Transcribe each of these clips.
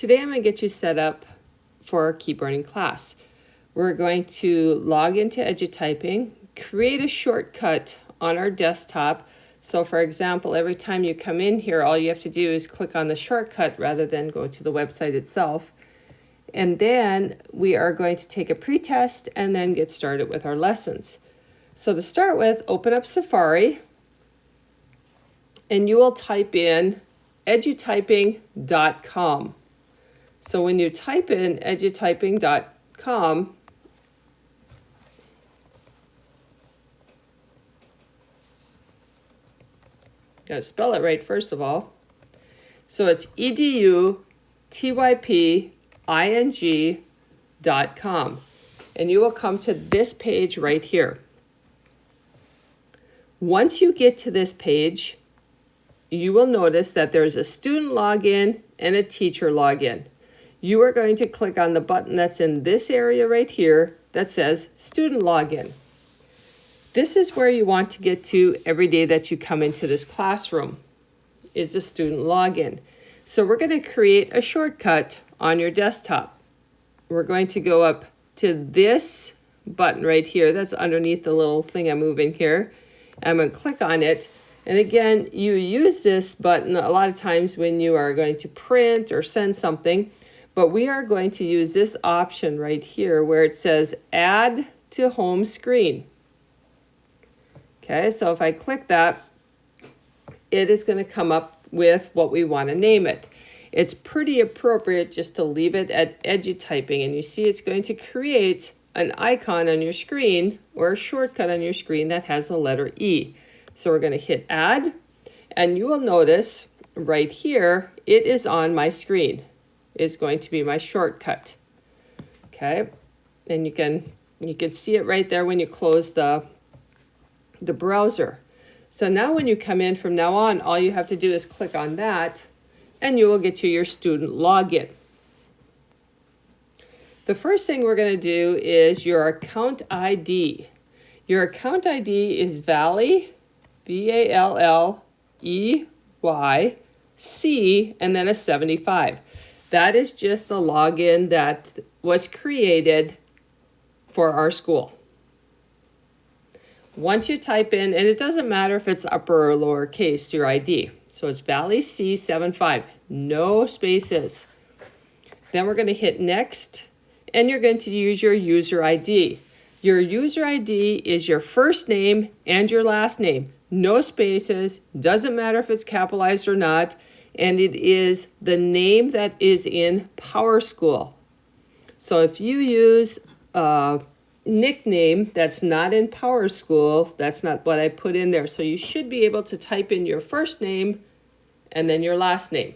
Today I'm going to get you set up for our Keep Learning class. We're going to log into EduTyping, create a shortcut on our desktop. So for example, every time you come in here, all you have to do is click on the shortcut rather than go to the website itself. And then we are going to take a pretest and then get started with our lessons. So to start with, open up Safari and you will type in edutyping.com. So when you type in edutyping.com, got to spell it right first of all. So it's EduTyping.com. And you will come to this page right here. Once you get to this page, you will notice that there's a student login and a teacher login. You are going to click on the button that's in this area right here that says student login. This is where you want to get to every day that you come into this classroom, is the student login. So we're going to create a shortcut on your desktop. We're going to go up to this button right here that's underneath the little thing I'm moving here. I'm going to click on it. And again, you use this button a lot of times when you are going to print or send something. But we are going to use this option right here where it says add to home screen. Okay, so if I click that, it is going to come up with what we want to name it. It's pretty appropriate just to leave it at EduTyping, and you see it's going to create an icon on your screen or a shortcut on your screen that has the letter E. So we're going to hit add, and you will notice right here, it is on my screen. Is going to be my shortcut. Okay, and you can see it right there when you close the browser. So now when you come in from now on, all you have to do is click on that and you will get to your student login. The first thing we're going to do is your account ID. Your account ID is Valley, VALLEYC, and then a 75. That is just the login that was created for our school. Once you type in, and it doesn't matter if it's upper or lower case, your ID. So it's Valley C75, no spaces. Then we're going to hit next, and you're going to use your user ID. Your user ID is your first name and your last name. No spaces, doesn't matter if it's capitalized or not. And it is the name that is in PowerSchool. So if you use a nickname that's not in PowerSchool, that's not what I put in there. So you should be able to type in your first name and then your last name.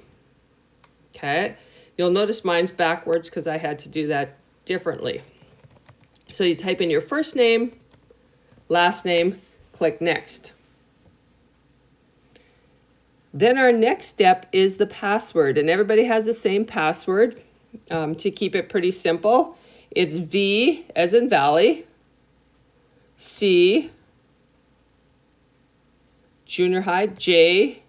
Okay, you'll notice mine's backwards because I had to do that differently. So you type in your first name, last name, click next. Then our next step is the password, and everybody has the same password to keep it pretty simple. It's V as in Valley, C, junior high, J,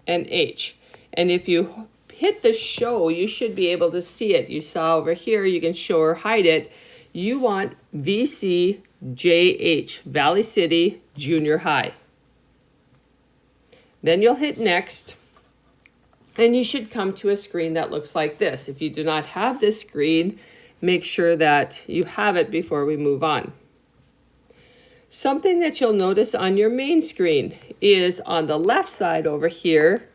and H. And if you hit the show, you should be able to see it. You saw over here, you can show or hide it. You want VCJH, Valley City Junior High. Then you'll hit next, and you should come to a screen that looks like this. If you do not have this screen, make sure that you have it before we move on. Something that you'll notice on your main screen is on the left side over here,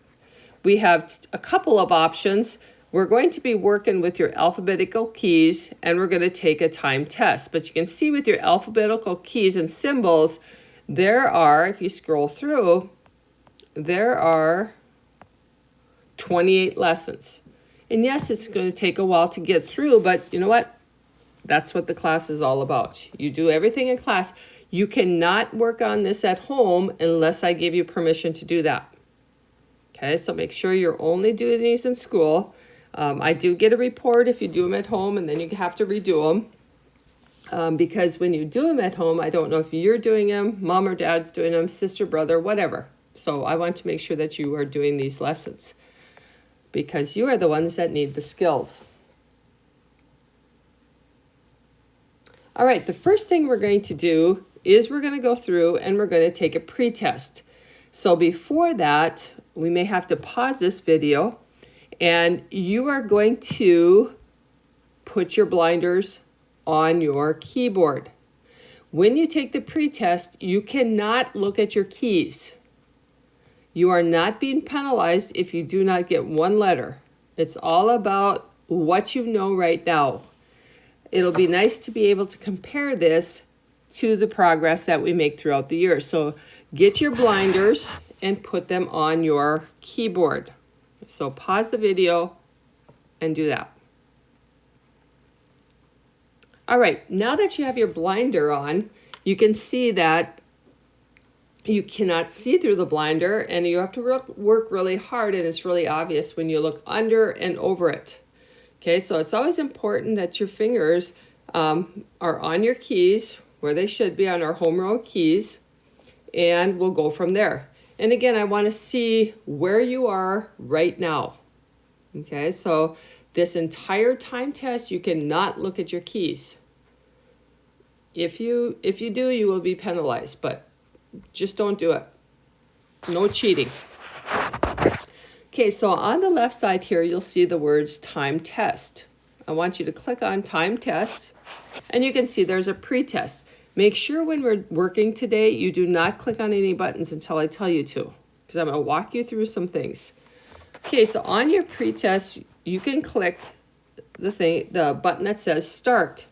we have a couple of options. We're going to be working with your alphabetical keys, and we're going to take a time test. But you can see with your alphabetical keys and symbols, there are, if you scroll through, there are 28 lessons. And yes, it's going to take a while to get through, but you know what? That's what the class is all about. You do everything in class. You cannot work on this at home unless I give you permission to do that. Okay, so make sure you're only doing these in school. I do get a report if you do them at home, and then you have to redo them. Because when you do them at home, I don't know if you're doing them, mom or dad's doing them, sister, brother, whatever. So I want to make sure that you are doing these lessons. because you are the ones that need the skills. All right, the first thing we're going to do is we're going to go through and we're going to take a pre-test. So before that, we may have to pause this video, and you are going to put your blinders on your keyboard. When you take the pre-test, you cannot look at your keys. You are not being penalized if you do not get one letter. It's all about what you know right now. It'll be nice to be able to compare this to the progress that we make throughout the year. So get your blinders and put them on your keyboard. So pause the video and do that. All right, now that you have your blinder on, you can see that you cannot see through the blinder, and you have to work really hard, and it's really obvious when you look under and over it. Okay, so it's always important that your fingers are on your keys where they should be, on our home row keys, and we'll go from there. And again, I want to see where you are right now. Okay, so this entire time test, you cannot look at your keys. If you do, you will be penalized, but just don't do it. No cheating. Okay, so on the left side here, you'll see the words time test. I want you to click on time test, and you can see there's a pre-test. Make sure when we're working today, you do not click on any buttons until I tell you to, because I'm going to walk you through some things. Okay, so on your pre-test, you can click the button that says start.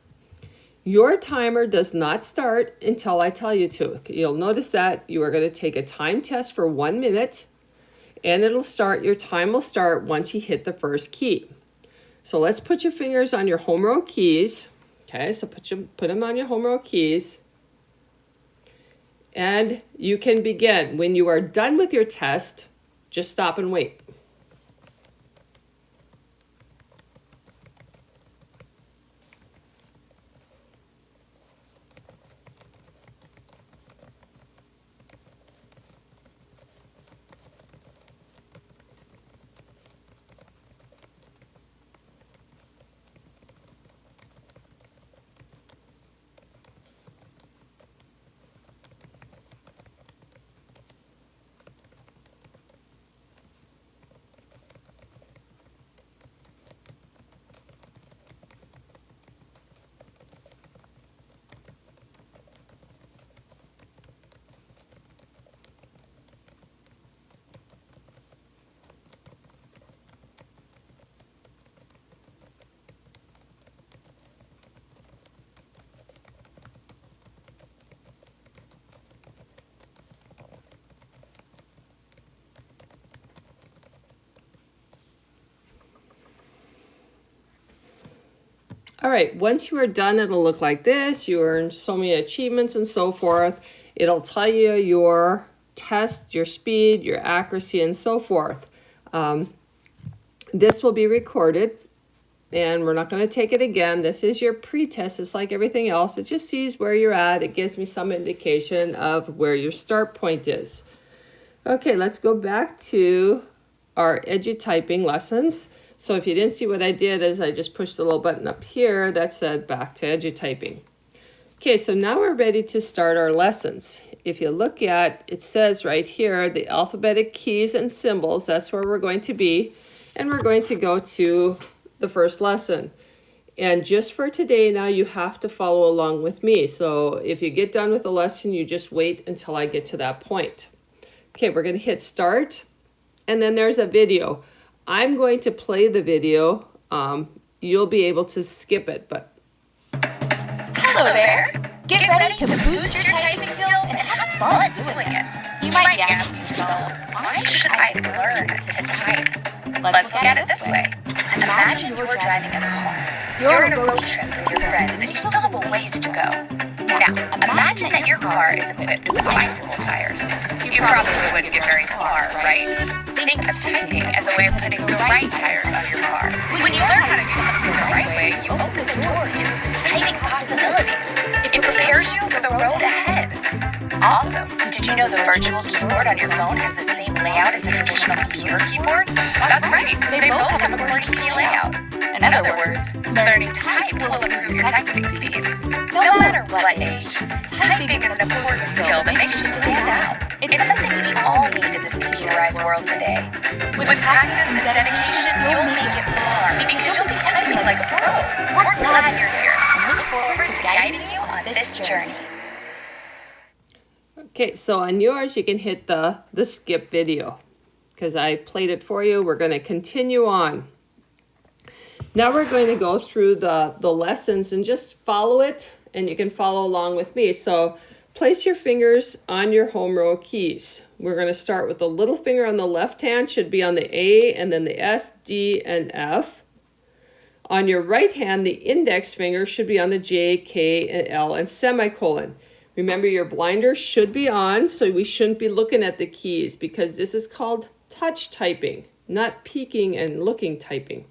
Your timer does not start until I tell you to. You'll notice that you are going to take a time test for 1 minute, and it'll start. Your time will start once you hit the first key. So let's put your fingers on your home row keys. Okay, so put them on your home row keys. And you can begin. When you are done with your test, just stop and wait. All right, once you are done, it'll look like this. You earned so many achievements and so forth. It'll tell you your test, your speed, your accuracy, and so forth. This will be recorded, and we're not going to take it again. This is your pre-test. It's like everything else. It just sees where you're at. It gives me some indication of where your start point is. Okay, let's go back to our EduTyping lessons. So if you didn't see what I did is I just pushed the little button up here that said back to EduTyping. Okay, so now we're ready to start our lessons. If you look at, it says right here, the alphabetic keys and symbols, that's where we're going to be. And we're going to go to the first lesson. And just for today now, you have to follow along with me. So if you get done with the lesson, you just wait until I get to that point. Okay, we're going to hit start. And then there's a video. I'm going to play the video. You'll be able to skip it, but... Hello there! Get ready to boost your typing skills and have fun doing it. You might be asking yourself, why should I learn to type? Let's look at it this way. Imagine you're driving a car. You're on a road trip with your friends and you still have a ways to go. Now, imagine that your car is equipped with bicycle tires. You probably wouldn't get very far, right? Think of typing as a way of putting the right tires on your car. When you learn how to do something the right way, you open the door to exciting possibilities. It prepares you for the road ahead. Also, did you know the virtual keyboard on your phone has the same layout as a traditional computer keyboard? That's right, they both have a QWERTY key layout. In other words, learning type will improve your texting speed. No matter what age, typing is an important skill that makes you stand out. It's something we all need in this computerized world today. With practice and dedication, you'll make it far because you'll be typing like a pro. We're glad you're here and look forward to guiding you on this journey. Okay, so on yours, you can hit the skip video because I played it for you. We're going to continue on. Now we're going to go through the lessons and just follow it, and you can follow along with me. So place your fingers on your home row keys. We're going to start with the little finger on the left hand, should be on the A, and then the S, D, and F. On your right hand, the index finger should be on the J, K, and L, and semicolon. Remember, your blinder should be on, so we shouldn't be looking at the keys because this is called touch typing, not peeking and looking typing.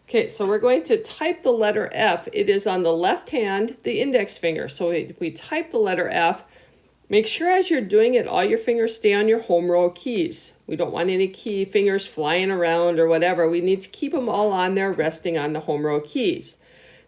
Okay, so we're going to type the letter F. It is on the left hand, the index finger. So we type the letter F. Make sure as you're doing it, all your fingers stay on your home row keys. We don't want any key fingers flying around or whatever. We need to keep them all on there, resting on the home row keys.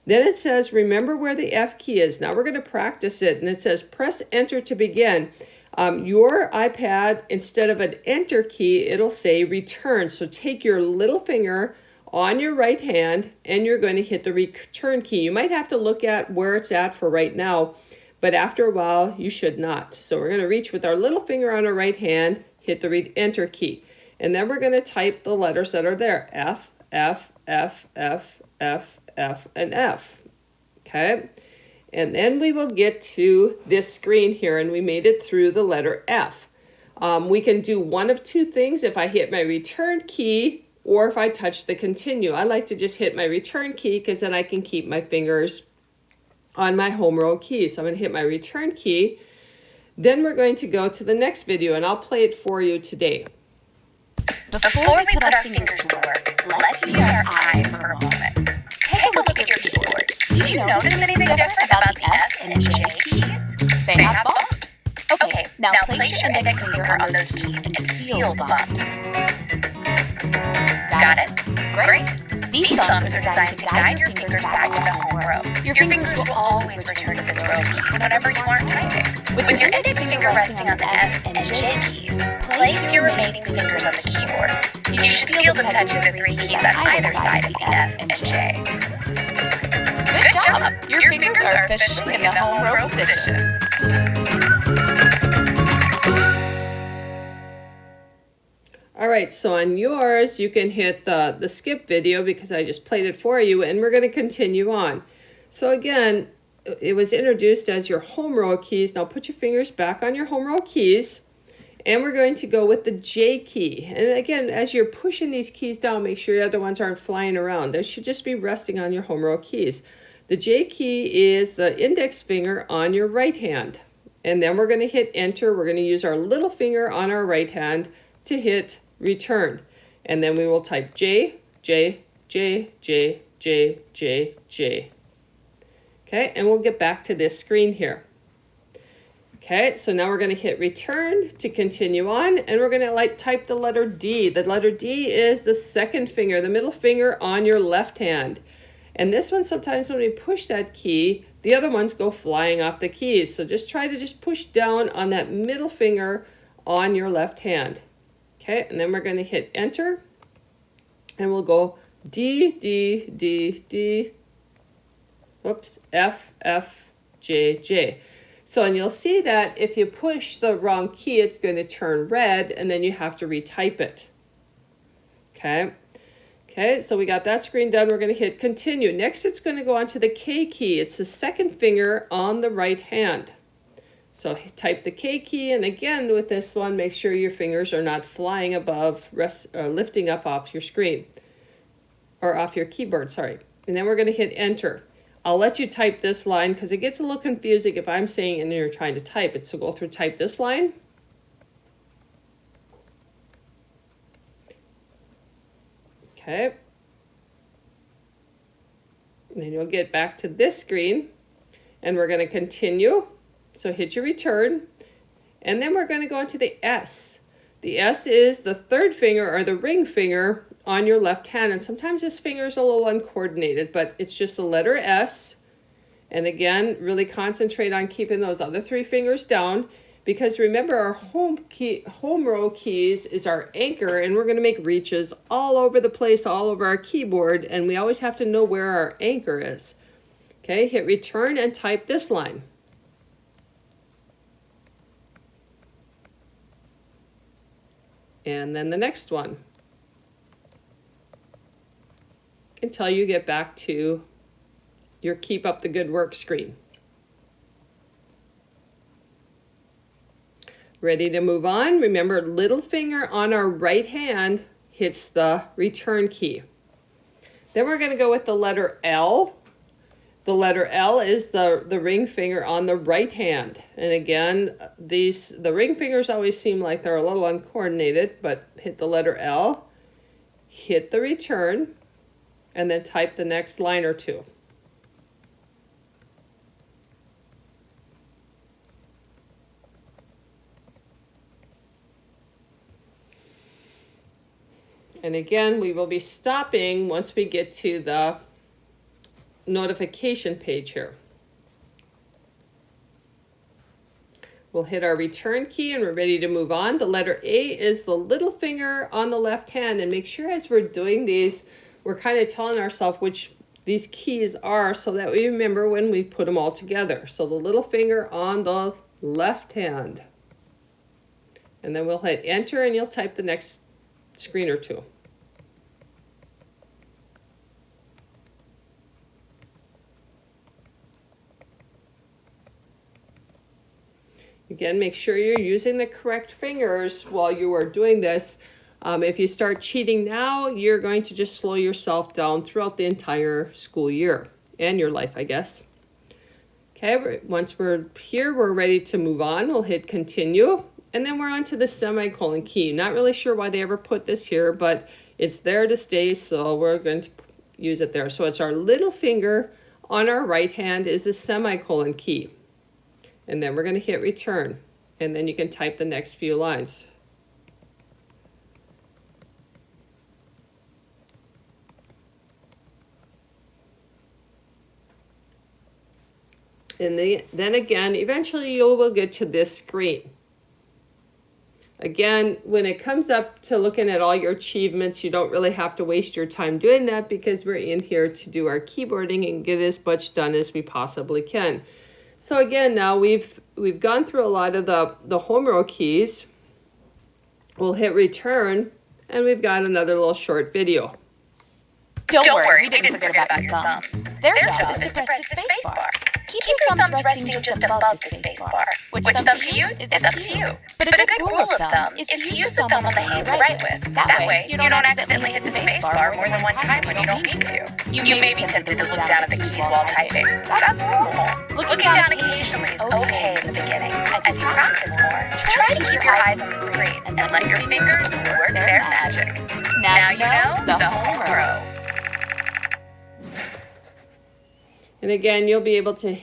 Then it says, remember where the F key is. Now we're going to practice it. And it says, press enter to begin. Your iPad, instead of an enter key, it'll say return. So take your little finger on your right hand, and you're going to hit the return key. You might have to look at where it's at for right now, but after a while, you should not. So we're going to reach with our little finger on our right hand, hit the enter key, and then we're going to type the letters that are there. F, F, F, F, F, F, and F. Okay? And then we will get to this screen here, and we made it through the letter F. We can do one of two things if I hit my return key or if I touch the continue. I like to just hit my return key because then I can keep my fingers on my home row key. So I'm going to hit my return key. Then we're going to go to the next video, and I'll play it for you today. Before we put our fingers to work, let's use our eyes for a moment. Take a look at your keyboard. Do you notice anything different about the F and J keys? They have bumps. Okay, now place your index finger on those keys and feel the bumps. Got it? Great. These bumps are designed to guide your fingers back to the home row. Your fingers will always return to this row of keys whenever you aren't typing. With your index finger resting on the F and J keys, place your remaining fingers on the keyboard. You should feel them touching the three keys on either side of the F and J. Good job! Your fingers are officially in the home row position. All right, so on yours, you can hit the skip video because I just played it for you, and we're going to continue on. So again, it was introduced as your home row keys. Now put your fingers back on your home row keys, and we're going to go with the J key. And again, as you're pushing these keys down, make sure the other ones aren't flying around. They should just be resting on your home row keys. The J key is the index finger on your right hand. And then we're going to hit enter. We're going to use our little finger on our right hand to hit return, and then we will type J, J, J, J, J, J, J. Okay, and we'll get back to this screen here. Okay, so now we're going to hit return to continue on, and we're going to type the letter D. The letter D is the second finger, the middle finger on your left hand. And this one, sometimes when we push that key, the other ones go flying off the keys. So just try to push down on that middle finger on your left hand. Okay, and then we're going to hit enter, and we'll go D, D, D, D, whoops, F, F, J, J. So, and you'll see that if you push the wrong key, it's going to turn red, and then you have to retype it. Okay, okay, so we got that screen done. We're going to hit continue. Next, it's going to go on to the K key. It's the second finger on the right hand. So type the K key, and again with this one, make sure your fingers are not flying above, lifting up off your screen, or off your keyboard, sorry. And then we're going to hit enter. I'll let you type this line because it gets a little confusing if I'm saying and you're trying to type it. So go through, type this line. Okay. And then you'll get back to this screen, and we're going to continue. So hit your return, and then we're going to go into the S. The S is the third finger or the ring finger on your left hand. And sometimes this finger is a little uncoordinated, but it's just the letter S. And again, really concentrate on keeping those other three fingers down, because remember our home row keys is our anchor, and we're going to make reaches all over the place, all over our keyboard, and we always have to know where our anchor is. Okay, hit return and type this line. And then the next one until you get back to your keep up the good work screen. Ready to move on? Remember, little finger on our right hand hits the return key. Then we're going to go with the letter L. The letter L is the ring finger on the right hand. And again, the ring fingers always seem like they're a little uncoordinated, but hit the letter L, hit the return, and then type the next line or two. And again, we will be stopping once we get to the notification page here. We'll hit our return key and we're ready to move on. The letter A is the little finger on the left hand, and make sure as we're doing these, we're kind of telling ourselves which these keys are so that we remember when we put them all together. So the little finger on the left hand. And then we'll hit enter and you'll type the next screen or two. Again, make sure you're using the correct fingers while you are doing this. If you start cheating now, you're going to just slow yourself down throughout the entire school year and your life, I guess. Okay, once we're here, we're ready to move on. We'll hit continue, and then we're on to the semicolon key. Not really sure why they ever put this here, but it's there to stay, so we're going to use it there. So it's our little finger on our right hand is the semicolon key. And then we're going to hit return, and then you can type the next few lines. And then again, eventually you will get to this screen. Again, when it comes up to looking at all your achievements, you don't really have to waste your time doing that because we're in here to do our keyboarding and get as much done as we possibly can. So again, now we've gone through a lot of the home row keys. We'll hit return, and we've got another little short video. Don't worry, we didn't forget about your thumbs. Their job is to press the space bar. Keep your thumbs resting just above the space bar. Which thumb to use is up to you. But a good rule of thumb is to use the thumb on the hand you write with. That way, you don't accidentally hit the space bar more than one time when you don't need to. You may be tempted to look down at the keys while typing. That's normal. Looking down occasionally is okay at the beginning. As you practice more, try to keep your eyes on the screen and let your fingers work their magic. Now you know the home row. And again, you'll be able to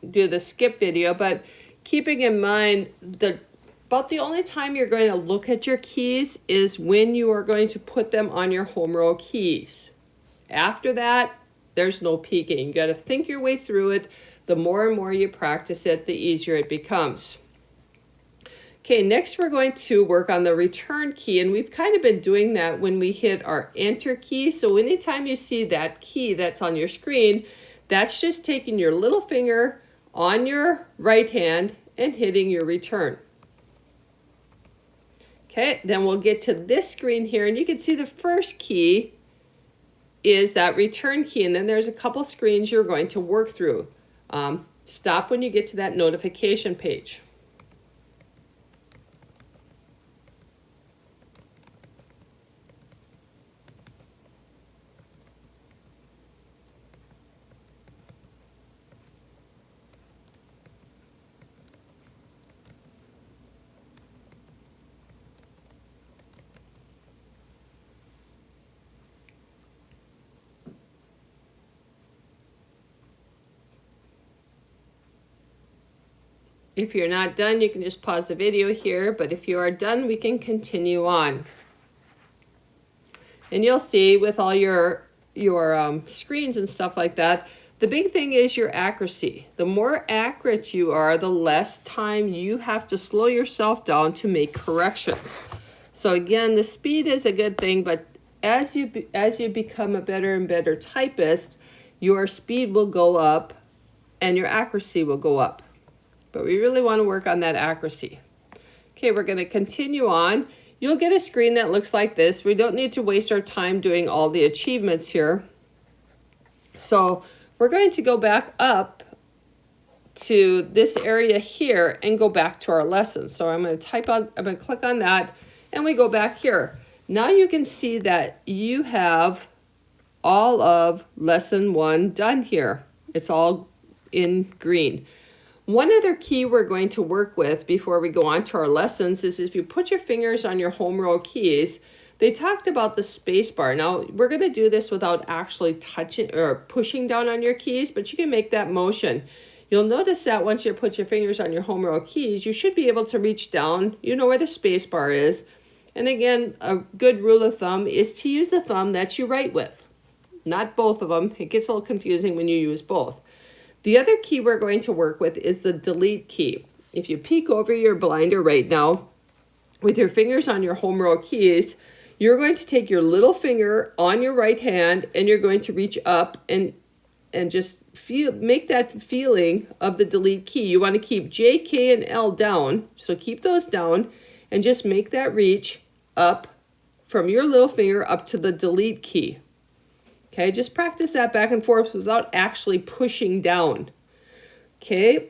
do the skip video, but keeping in mind about the only time you're going to look at your keys is when you are going to put them on your home row keys. After that, there's no peeking. You got to think your way through it. The more and more you practice it, the easier it becomes. Okay, next we're going to work on the return key, and we've kind of been doing that when we hit our enter key. So anytime you see that key that's on your screen, that's just taking your little finger on your right hand and hitting your return. Okay, then we'll get to this screen here, and you can see the first key is that return key, and then there's a couple screens you're going to work through. Stop when you get to that notification page. If you're not done, you can just pause the video here, but if you are done, we can continue on. And you'll see with all your screens and stuff like that, the big thing is your accuracy. The more accurate you are, the less time you have to slow yourself down to make corrections. So again, the speed is a good thing, but as you become a better and better typist, your speed will go up and your accuracy will go up. But we really want to work on that accuracy. Okay, we're going to continue on. You'll get a screen that looks like this. We don't need to waste our time doing all the achievements here. So we're going to go back up to this area here and go back to our lessons. So I'm going to click on that and we go back here. Now you can see that you have all of lesson 1 done here. It's all in green. One other key we're going to work with before we go on to our lessons is if you put your fingers on your home row keys, they talked about the space bar. Now, we're going to do this without actually touching or pushing down on your keys, but you can make that motion. You'll notice that once you put your fingers on your home row keys, you should be able to reach down. You know where the space bar is. And again, a good rule of thumb is to use the thumb that you write with, not both of them. It gets a little confusing when you use both. The other key we're going to work with is the delete key. If you peek over your blinder right now, with your fingers on your home row keys, you're going to take your little finger on your right hand and you're going to reach up and just make that feeling of the delete key. You want to keep J, K, and L down. So keep those down and just make that reach up from your little finger up to the delete key. Okay, just practice that back and forth without actually pushing down. Okay,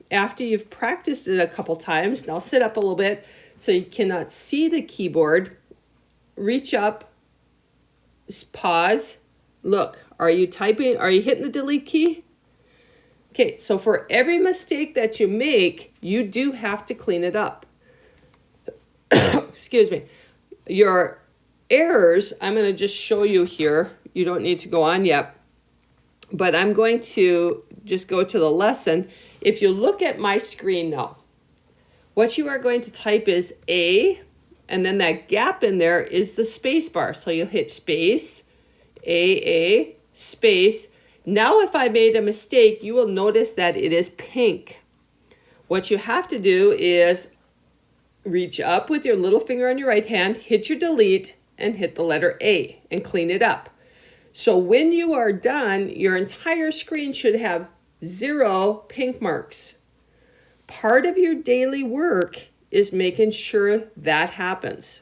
after you've practiced it a couple times, now sit up a little bit so you cannot see the keyboard. Reach up, pause, look, are you typing? Are you hitting the delete key? Okay, so for every mistake that you make, you do have to clean it up. Excuse me. Your errors, I'm going to just show you here. You don't need to go on yet, but I'm going to just go to the lesson. If you look at my screen now, what you are going to type is A, and then that gap in there is the space bar. So you'll hit space, A, space. Now if I made a mistake, you will notice that it is pink. What you have to do is reach up with your little finger on your right hand, hit your delete, and hit the letter A and clean it up. So when you are done, your entire screen should have 0 pink marks. Part of your daily work is making sure that happens.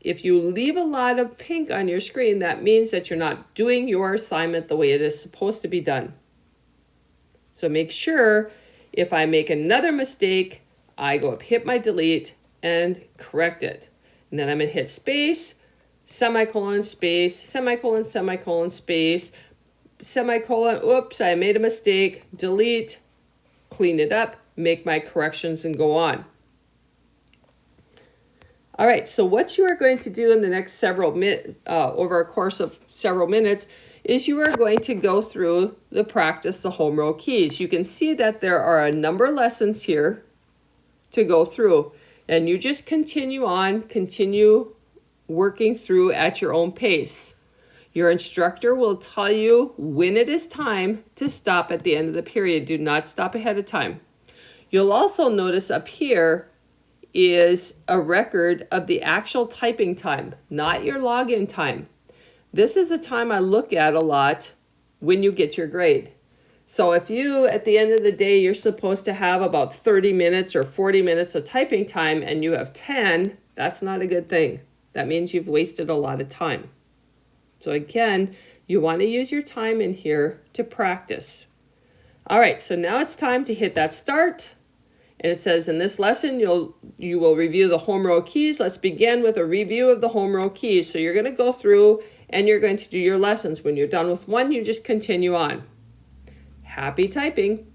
If you leave a lot of pink on your screen, that means that you're not doing your assignment the way it is supposed to be done. So make sure if I make another mistake, I go up, hit my delete, and correct it. And then I'm going to hit space, semicolon, space, semicolon, semicolon, space, semicolon, oops, I made a mistake, delete, clean it up, make my corrections, and go on. All right, so what you are going to do in the next over a course of several minutes is you are going to go through the practice the home row keys. You can see that there are a number of lessons here to go through, and you just continue working through at your own pace. Your instructor will tell you when it is time to stop at the end of the period. Do not stop ahead of time. You'll also notice up here is a record of the actual typing time, not your login time. This is a time I look at a lot when you get your grade. So if you, at the end of the day, you're supposed to have about 30 minutes or 40 minutes of typing time and you have 10, that's not a good thing. That means you've wasted a lot of time. So again, you want to use your time in here to practice. All right, so now it's time to hit that start. And it says in this lesson, you will review the home row keys. Let's begin with a review of the home row keys. So you're going to go through and you're going to do your lessons. When you're done with one, you just continue on. Happy typing.